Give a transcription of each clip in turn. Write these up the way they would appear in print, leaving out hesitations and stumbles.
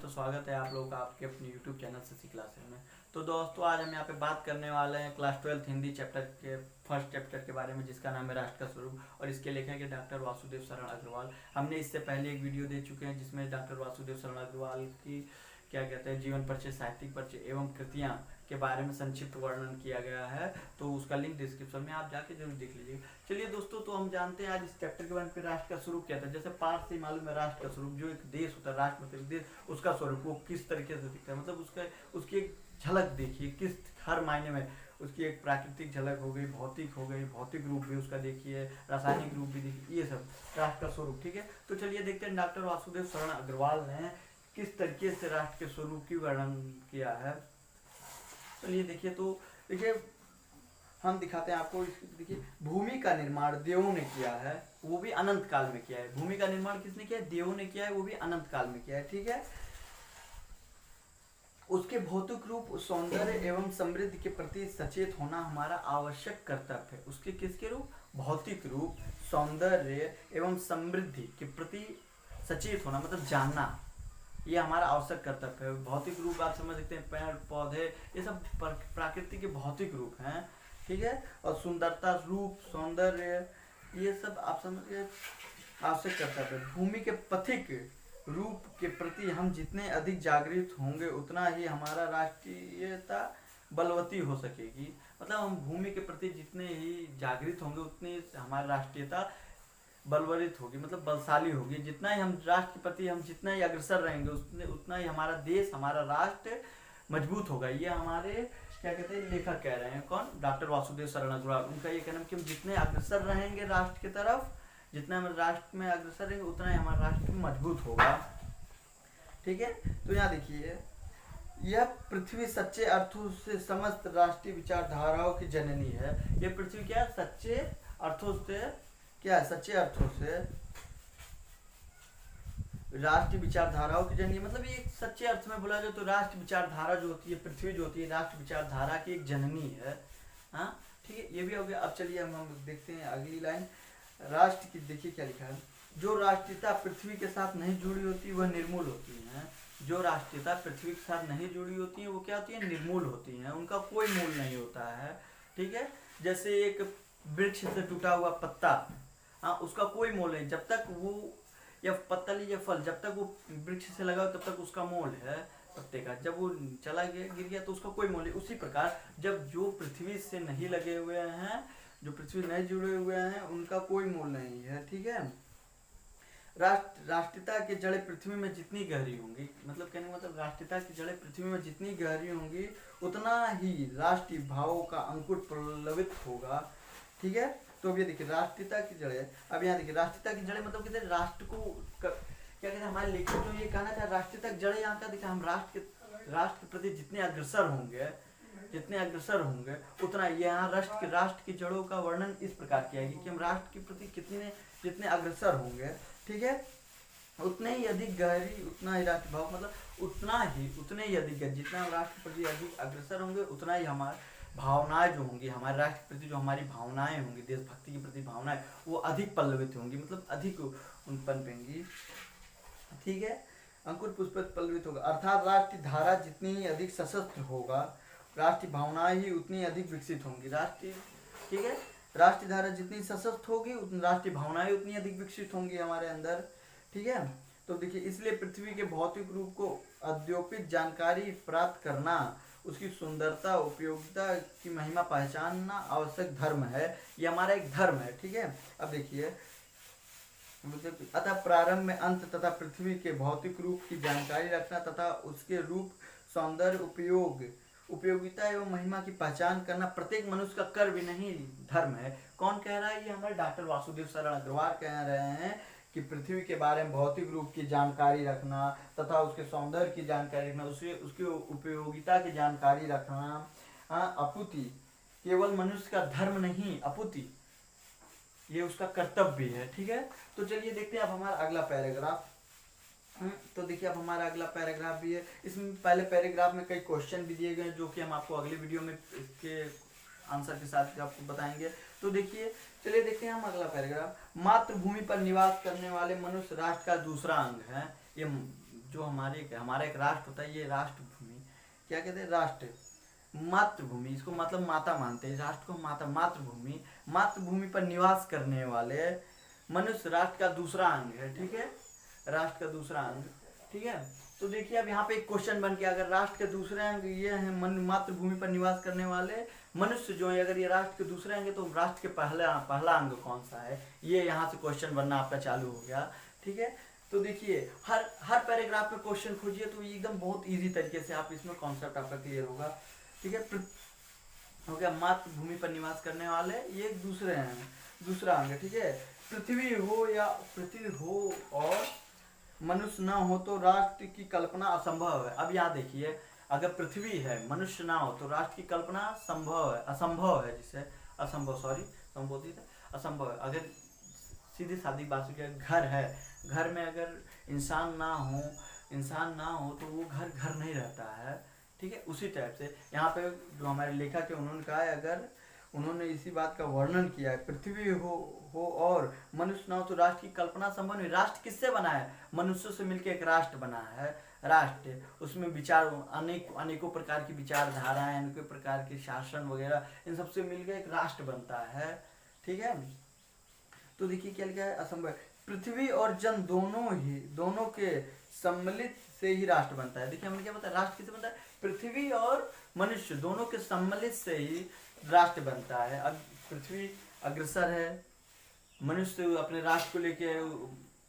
तो स्वागत है आप लोगों का आपके अपने YouTube चैनल शशि क्लासेस में। तो दोस्तों आज हम यहाँ पे बात करने वाले हैं क्लास 12 हिंदी चैप्टर के फर्स्ट चैप्टर के बारे में, जिसका नाम है राष्ट्र का स्वरूप, और इसके लेखक है डॉक्टर वासुदेव शरण अग्रवाल। हमने इससे पहले एक वीडियो दे चुके हैं जिसमें डॉक्टर वासुदेव शरण अग्रवाल की क्या कहते हैं जीवन परिचय, साहित्यिक परिचय एवं कृतियाँ के बारे में संक्षिप्त वर्णन किया गया है। तो उसका लिंक डिस्क्रिप्शन में आप जाके जरूर देख लीजिए। चलिए दोस्तों, तो हम जानते हैं आज इस चैप्टर के बारे में राष्ट्र का स्वरूप क्या था। जैसे पाठ से मालूम है राष्ट्र का स्वरूप, जो एक देश होता है, राष्ट्र मतलब देश, उसका स्वरूप वो किस तरीके से दिखता है, मतलब उसकी एक झलक देखिए किस हर मायने में। उसकी एक प्राकृतिक झलक हो गई, भौतिक हो गई, भौतिक रूप भी उसका देखिए, रासायनिक रूप भी देखिए, ये सब राष्ट्र का स्वरूप। ठीक है, तो चलिए देखते हैं डॉक्टर वासुदेव शरण अग्रवाल ने किस तरीके से राष्ट्र के स्वरूप की वर्णन किया है। चलिए देखिए, तो देखिए हम दिखाते हैं आपको। देखिए, भूमि का निर्माण देवों ने किया है, वो भी अनंत काल में किया है। भूमि का निर्माण किसने किया है? देवों ने किया है, वो भी अनंत काल में किया है। ठीक है, उसके भौतिक रूप, सौंदर्य एवं समृद्धि के प्रति सचेत होना हमारा आवश्यक कर्तव्य है। उसके किसके रूप? भौतिक रूप, सौंदर्य एवं समृद्धि के प्रति सचेत होना मतलब जानना, ये हमारा आवश्यक कर्तव्य है। भौतिक रूप आप समझ सकते हैं, पेड़ पौधे ये सब प्राकृतिक के भौतिक रूप हैं। ठीक है, और सुंदरता, रूप, सौंदर्य ये सब आप समझिए आवश्यक कर्तव्य है। भूमि के पथिक रूप के प्रति हम जितने अधिक जागृत होंगे उतना ही हमारा राष्ट्रीयता बलवती हो सकेगी। मतलब हम भूमि के प्रति जितने ही जागृत होंगे उतनी हमारी राष्ट्रीयता बलवरित होगी, मतलब बलशाली होगी। जितना ही हम राष्ट्र के प्रति हम जितना ही अग्रसर रहेंगे उतना ही हमारा देश, हमारा राष्ट्र मजबूत होगा। ये हमारे क्या कहते हैं लेखक कह रहे हैं। कौन? डॉक्टर वासुदेव शरण अग्रवाल। उनका ये कहना है कि हम जितने अग्रसर रहेंगे राष्ट्र की तरफ, जितना हम राष्ट्र में अग्रसर रहेंगे उतना ही हमारा राष्ट्र मजबूत होगा। ठीक है, तो यहाँ देखिए, यह पृथ्वी सच्चे अर्थों से समस्त राष्ट्रीय विचारधाराओं की जननी है। यह पृथ्वी क्या है? सच्चे अर्थों से क्या है? सच्चे अर्थों से राष्ट्रीय विचारधाराओं की जननी, मतलब ये सच्चे अर्थ में बोला जाए तो राष्ट्र विचारधारा जो होती है, पृथ्वी जो होती है, राष्ट्र विचारधारा की एक जननी है। हाँ ठीक है, ये भी हो गया। अब चलिए हम देखते हैं अगली लाइन राष्ट्र की। देखिए क्या लिखा है, जो राष्ट्रीयता पृथ्वी के साथ नहीं जुड़ी होती वह निर्मूल होती है। जो राष्ट्रीयता पृथ्वी के साथ नहीं जुड़ी होती है वो क्या होती है? निर्मूल होती है, उनका कोई मूल नहीं होता है। ठीक है, जैसे एक वृक्ष से टूटा हुआ पत्ता, हाँ उसका कोई मोल नहीं। जब तक वो या पत्ता लीजिए फल, जब तक वो वृक्ष से लगा तब तक उसका मोल है पत्ते का। जब वो चला गया, गिर गया, तो उसका कोई मोल नहीं। उसी प्रकार जब जो पृथ्वी से नहीं लगे हुए हैं, जो पृथ्वी नहीं जुड़े हुए हैं, उनका कोई मोल नहीं है। ठीक है, राष्ट्रीयता की जड़ें पृथ्वी में जितनी गहरी होंगी, मतलब कहने का मतलब राष्ट्रीयता की जड़ें पृथ्वी में जितनी गहरी होंगी उतना ही राष्ट्रीय भावों का अंकुर प्रलवित होगा। ठीक है, तो अब ये देखिए राष्ट्रीयता की जड़ें। अब यहाँ देखिए राष्ट्रीयता की जड़ें मतलब कहते हैं राष्ट्र को क्या कहते हैं, हमारे लेखक जो ये कहना चाहे राष्ट्रीयता की जड़ें यहाँ का देखिए, हम राष्ट्र के प्रति जितने अग्रसर होंगे उतना, यहाँ राष्ट्र की जड़ों का वर्णन इस प्रकार किया गया कि हम राष्ट्र के प्रति जितने अग्रसर होंगे, ठीक है, उतने ही अधिक गहरी, उतना ही राष्ट्र भाव, मतलब उतने ही अधिक जितना हम राष्ट्र के प्रति अधिक अग्रसर होंगे उतना ही हमारे भावनाएं जो होंगी, हमारे राष्ट्र के प्रति जो हमारी भावनाएं होंगी, देशभक्ति के प्रति भावनाएं, वो अधिक पल्लवित होंगी, मतलब अधिक उत्पन्न पेंगी। ठीक है, अंकुर पुष्पित पल्लवित होगा, अर्थात राष्ट्रीय धारा जितनी ही अधिक सशस्त्र होगा, राष्ट्रीय भावनाएं ही उतनी अधिक विकसित होंगी। ठीक है, राष्ट्रीय धारा जितनी सशक्त होगी उतनी राष्ट्रीय भावनाएं उतनी अधिक विकसित होंगी हमारे अंदर। ठीक है, तो देखिए इसलिए पृथ्वी के भौतिक रूप को अद्यौपित जानकारी प्राप्त करना, उसकी सुंदरता, उपयोगिता की महिमा पहचानना आवश्यक धर्म है। ये हमारा एक धर्म है। ठीक है, अब देखिए, अतः प्रारंभ में अंत तथा पृथ्वी के भौतिक रूप की जानकारी रखना तथा उसके रूप, सौंदर्य, उपयोगिता एवं महिमा की पहचान करना प्रत्येक मनुष्य का कर्म नहीं धर्म है। कौन कह रहा है? ये हमारे डॉक्टर वासुदेव शरण अग्रवाल कह रहे हैं कि पृथ्वी के बारे में भौतिक रूप की जानकारी रखना तथा उसके सौंदर्य की जानकारी रखना, उसकी उपयोगिता की जानकारी रखना अपुति केवल मनुष्य का धर्म नहीं, अपुति ये उसका कर्तव्य है। ठीक है, तो चलिए देखते हैं अब हमारा अगला पैराग्राफ। तो देखिए अब हमारा अगला पैराग्राफ भी है। इसमें पहले पैराग्राफ में कई क्वेश्चन भी दिए गए जो कि हम आपको अगली वीडियो में इसके आंसर के साथ आपको बताएंगे। तो देखिए, चलिए देखते हैं हम अगला पैराग्राफ। मातृभूमि पर निवास करने वाले मनुष्य राष्ट्र का दूसरा अंग है। ये जो हमारा एक राष्ट्र होता है, ये राष्ट्र भूमि क्या कहते हैं, राष्ट्र मातृभूमि, इसको मतलब माता मानते हैं, राष्ट्र को माता, मातृभूमि, मातृभूमि पर निवास करने वाले मनुष्य राष्ट्र का दूसरा अंग है। ठीक है, राष्ट्र का दूसरा अंग। ठीक है, तो देखिए अब यहाँ पे एक क्वेश्चन बन गया, अगर राष्ट्र के दूसरे अंग ये है मातृभूमि पर निवास करने वाले मनुष्य जो है, अगर ये राष्ट्र के दूसरे अंग है तो राष्ट्र के पहला अंग कौन सा है, ये यहाँ से क्वेश्चन बनना आपका चालू हो गया। ठीक है, तो देखिए हर पैराग्राफ में क्वेश्चन खोजिए तो एकदम बहुत इजी तरीके से आप इसमें कॉन्सेप्ट आपका क्लियर होगा। ठीक है, हो गया मातृभूमि पर निवास करने वाले, ये दूसरा अंग है। ठीक है, पृथ्वी हो और मनुष्य ना हो तो राष्ट्र की कल्पना असंभव है। अब यहाँ देखिए, अगर पृथ्वी है, मनुष्य ना हो तो राष्ट्र की कल्पना असंभव है, जिसे असंभव है। अगर सीधी सादी बात है, घर है, घर में अगर इंसान ना हो तो वो घर नहीं रहता है। ठीक है, उसी टाइप से यहाँ पे जो हमारे लेखक है उन्होंने कहा है, अगर उन्होंने इसी बात का वर्णन किया है, पृथ्वी हो और मनुष्य ना हो तो राष्ट्र की कल्पना संभव नहीं। राष्ट्र किससे बना है, मनुष्यों से मिलकर एक राष्ट्र बना है। राष्ट्र, उसमें विचार अनेकों प्रकार की विचारधाराएं, अनेकों प्रकार के शासन वगैरह, इन सबसे मिलकर एक राष्ट्र बनता है। ठीक है, तो देखिए क्या लिखा है, असंभव। पृथ्वी और जन दोनों के सम्मिलित से ही राष्ट्र बनता है। देखिए हमने क्या बताया, राष्ट्र किससे बनता है, पृथ्वी और मनुष्य दोनों के सम्मिलित से ही राष्ट्र बनता है। अब पृथ्वी अग्रसर है, मनुष्य अपने राष्ट्र को लेके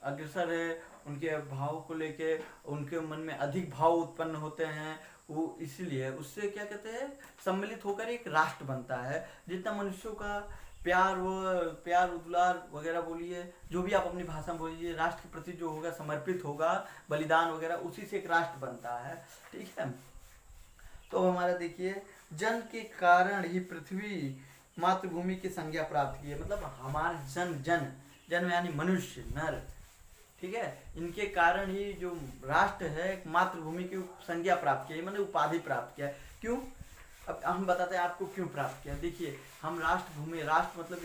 अग्रसर है, उनके भाव को लेके उनके मन में अधिक भाव उत्पन्न होते हैं, वो इसीलिए उससे क्या कहते हैं, सम्मिलित होकर एक राष्ट्र बनता है। जितना मनुष्यों का प्यार दुलार वगैरह बोलिए, जो भी आप अपनी भाषा में बोलिए, राष्ट्र के प्रति जो होगा समर्पित होगा, बलिदान वगैरह, उसी से एक राष्ट्र बनता है। ठीक है, तो हमारा देखिए, जन के कारण ही पृथ्वी मातृभूमि की संज्ञा प्राप्त की है। मतलब हमारे जन यानी मनुष्य, नर, ठीक है, इनके कारण ही जो राष्ट्र है एक मातृभूमि की संज्ञा प्राप्त की है, मतलब उपाधि प्राप्त किया है। क्यों, अब हम बताते हैं आपको क्यों प्राप्त किया। देखिए, हम राष्ट्र मतलब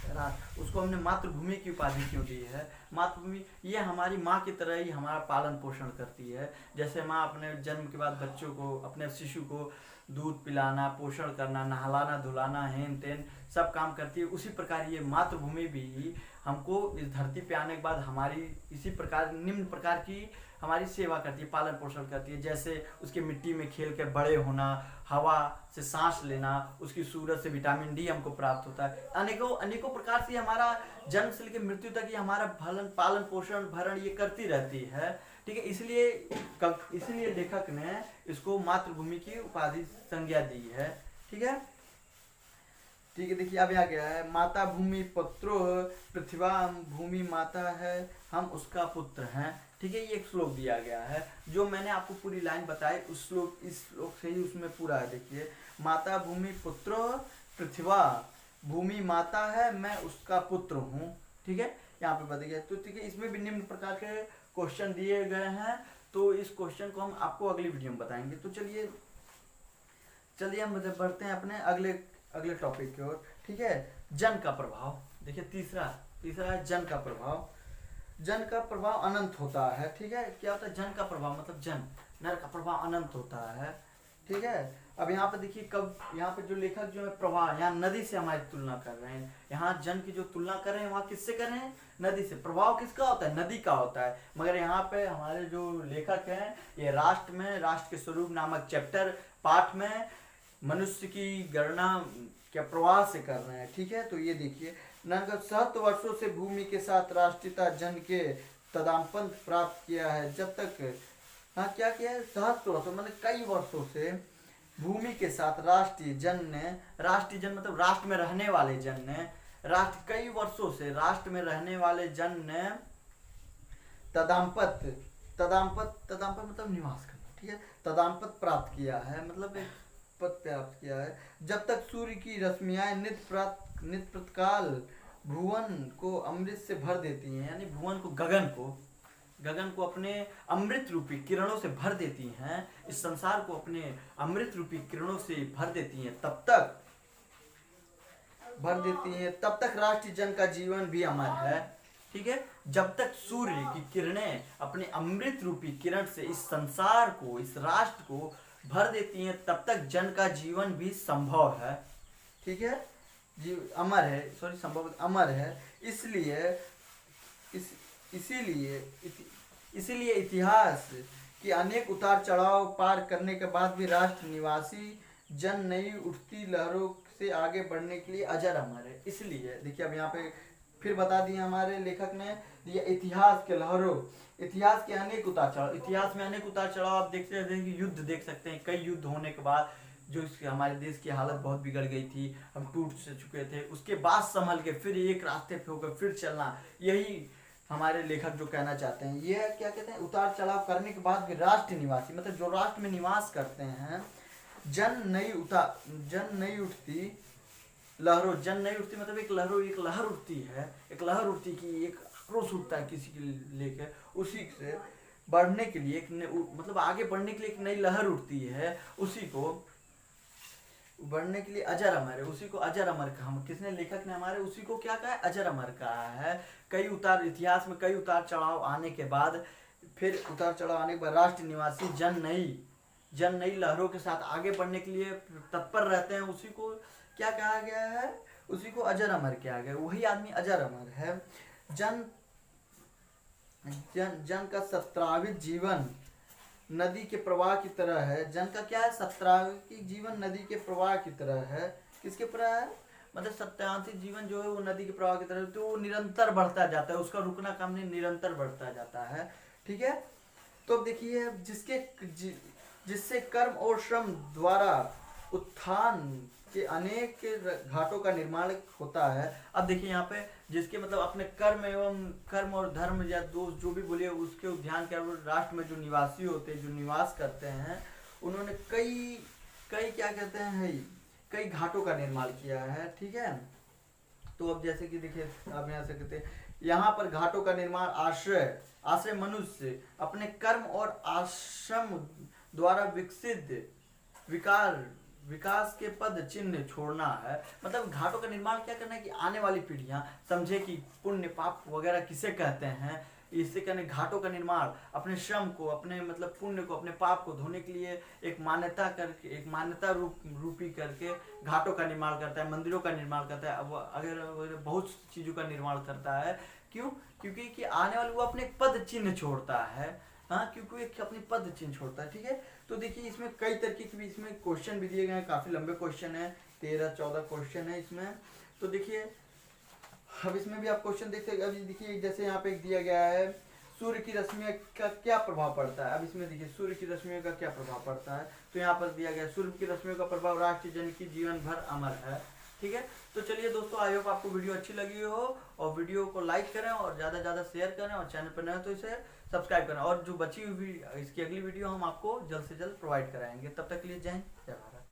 राष्ट्र, उसको हमने मातृभूमि की उपाधि क्यों दी है। मातृभूमि ये हमारी माँ की तरह ही हमारा पालन पोषण करती है। जैसे माँ अपने जन्म के बाद बच्चों को, अपने शिशु को दूध पिलाना, पोषण करना, नहलाना धुलाना, हेन तेन सब काम करती है, उसी प्रकार ये मातृभूमि भी हमको इस धरती पे आने के बाद हमारी इसी प्रकार निम्न प्रकार की हमारी सेवा करती है, पालन पोषण करती है। जैसे उसके मिट्टी में खेल कर बड़े होना, हवा से सांस लेना, उसकी सूरज से विटामिन डी हमको प्राप्त होता है। अनेकों प्रकार से हमारा जन्म से लेकर मृत्यु तक ही हमारा पालन पोषण भरण ये करती रहती है। ठीक है, इसलिए लेखक ने इसको मातृभूमि की उपाधि संज्ञा दी है। ठीक है, देखिए अब यहाँ क्या है, माता भूमि पुत्रो पृथ्वा भूमि माता है, हम उसका पुत्र हैं। ठीक है, ये एक श्लोक दिया गया है, जो मैंने आपको पूरी लाइन बताई इस श्लोक से ही उसमें पूरा है। देखिए, माता भूमि पुत्रो पृथ्वा भूमि माता है, मैं उसका पुत्र हूँ। ठीक है, यहाँ पे बताया गया। तो ठीक है, इसमें भी निम्न प्रकार के क्वेश्चन दिए गए हैं, तो इस क्वेश्चन को हम आपको अगली वीडियो में बताएंगे। तो चलिए हम बढ़ते हैं अपने अगले टॉपिक की ओर। ठीक है, जन का प्रभाव। देखिए तीसरा है जन का प्रभाव। जन का प्रभाव अनंत होता है। ठीक है, क्या होता है जन का प्रभाव, मतलब नर का प्रभाव अनंत होता है। ठीक है, अब यहाँ पे देखिए, यहाँ पे जो लेखक जो है प्रवाह, यहाँ नदी से हमारी तुलना कर रहे हैं। यहाँ जन की जो तुलना कर रहे हैं वहाँ किससे कर रहे हैं, नदी से। प्रभाव किसका होता है, नदी का होता है। मगर यहाँ पे हमारे जो लेखक हैं ये राष्ट्र के स्वरूप नामक चैप्टर पाठ में मनुष्य की गणना क्या प्रवाह से कर रहे हैं। ठीक है, तो ये देखिए, सहस्त्र वर्षों से भूमि के साथ राष्ट्रीयता जन के तदापंत प्राप्त किया है। जब तक क्या किया है, सहस्त्र वर्षों मतलब कई वर्षों से भूमि के साथ राष्ट्रीय जन मतलब राष्ट्र में रहने वाले जन ने, कई वर्षों से राष्ट्र में रहने वाले जन ने तदापंत मतलब निवास करना। ठीक है, तदापंत प्राप्त किया है, मतलब एक पद प्राप्त किया है। जब तक सूर्य की रश्मियां नित्य प्रतकाल भुवन को अमृत से भर देती हैं, यानी भुवन को गगन को अपने अमृत रूपी किरणों से भर देती हैं, इस संसार को अपने अमृत रूपी किरणों से भर देती हैं, तब तक राष्ट्रीय जन का जीवन भी अमर है। ठीक है, जब तक सूर्य की किरणें अपने अमृत रूपी किरण से इस संसार को, इस राष्ट्र को भर देती हैं, तब तक जन का जीवन भी संभव है। ठीक है, जीव अमर है, सॉरी संभव अमर है। इसीलिए इतिहास के अनेक उतार चढ़ाव पार करने के बाद भी राष्ट्र निवासी जन नई उठती लहरों से आगे बढ़ने के लिए अजर अमर है। इसलिए देखिए, अब यहाँ पे फिर बता दिया हमारे लेखक ने, ये इतिहास के लहरों, इतिहास के अनेक उतार चढ़ाव, इतिहास में अनेक उतार चढ़ाव आप देखते हैं कि युद्ध देख सकते हैं, कई युद्ध होने के बाद जो हमारे देश की हालत बहुत बिगड़ गई थी, हम टूट से चुके थे, उसके बाद संभल के फिर एक रास्ते पे होकर फिर चलना, यही हमारे लेखक जो कहना चाहते हैं। ये क्या कहते हैं, उतार चढ़ाव करने के बाद भी राष्ट्र निवासी, मतलब जो राष्ट्र में निवास करते हैं, जन नई उठती लहरों, जन नहीं उठती मतलब एक लहर उठती है, एक लहर उठती कि एक आक्रोश उठता है किसी के लेकर, उसी से बढ़ने के लिए मतलब आगे बढ़ने के लिए एक नई लहर उठती है, उसी को बढ़ने के लिए अजर अमर है, उसी को अजर अमर कहा। किसने, लेखक ने हमारे, उसी को क्या कहा है, अजर अमर कहा है। कई उतार, इतिहास में कई उतार चढ़ाव आने के बाद, फिर उतार चढ़ाव आने के बाद राष्ट्र निवासी जन नई लहरों के साथ आगे बढ़ने के लिए तत्पर रहते हैं, उसी को क्या कहा गया है, उसी को अजर अमर किया गया। वही आदमी अजर अमर है। जन का सत्रावित जीवन नदी के प्रवाह की तरह है। जन का क्या है, सत्रावित जीवन नदी के प्रवाह की तरह है। किसके प्रवाह है, मतलब सत्यांशिक जीवन जो है वो नदी के प्रवाह की तरह, तो वो निरंतर बढ़ता जाता है, उसका रुकना काम नहीं, निरंतर बढ़ता जाता है। ठीक है, तो अब देखिए, जिससे कर्म और श्रम द्वारा उत्थान के अनेक घाटों का निर्माण होता है। अब देखिए यहाँ पे, जिसके मतलब अपने कर्म और धर्म या दोष जो भी बोलिए उसके ध्यान के राष्ट्र में जो निवासी होते हैं, जो निवास करते हैं, उन्होंने कई क्या कहते हैं, कई घाटों का निर्माण किया है। ठीक है, तो अब जैसे कि देखिए, आप यहाँ से कहते हैं, यहाँ पर घाटों का निर्माण आश्रय मनुष्य अपने कर्म और आश्रम द्वारा विकसित विकास के पद चिन्ह छोड़ना है। मतलब घाटों का निर्माण क्या करना है कि आने वाली पीढ़ियां समझे कि पुण्य पाप वगैरह किसे कहते हैं। इससे कहने घाटों का निर्माण अपने श्रम को, अपने मतलब पुण्य को, अपने पाप को धोने के लिए एक मान्यता रूपी करके घाटों का निर्माण करता है, मंदिरों का निर्माण करता है, अब अगर बहुत चीजों का निर्माण करता है। क्यों, क्योंकि कि आने वाले वो अपने पद चिन्ह छोड़ता है। हाँ, क्योंकि एक अपनी पद चिन्ह छोड़ता है। ठीक है, तो देखिए इसमें कई तरीके के भी इसमें क्वेश्चन भी दिए गए हैं, काफी लंबे क्वेश्चन है, 13-14 क्वेश्चन है इसमें। तो देखिए, अब इसमें भी आप क्वेश्चन देख सकते हैं। अभी देखिए, जैसे यहाँ पे एक दिया गया है, सूर्य की रश्मि का क्या प्रभाव पड़ता है। अब इसमें देखिए, सूर्य की रश्मि का क्या प्रभाव पड़ता है, तो यहाँ पर दिया गया, सूर्य की रश्मि का प्रभाव राष्ट्रीय जन की जीवन भर अमर है। ठीक है, तो चलिए दोस्तों, आई होप आपको वीडियो अच्छी लगी हो, और वीडियो को लाइक करें और ज़्यादा से ज़्यादा शेयर करें, और चैनल पर नए तो इसे सब्सक्राइब करें, और जो बची हुई इसकी अगली वीडियो हम आपको जल्द से जल्द प्रोवाइड कराएंगे। तब तक के लिए जय हिंद, जय भारत।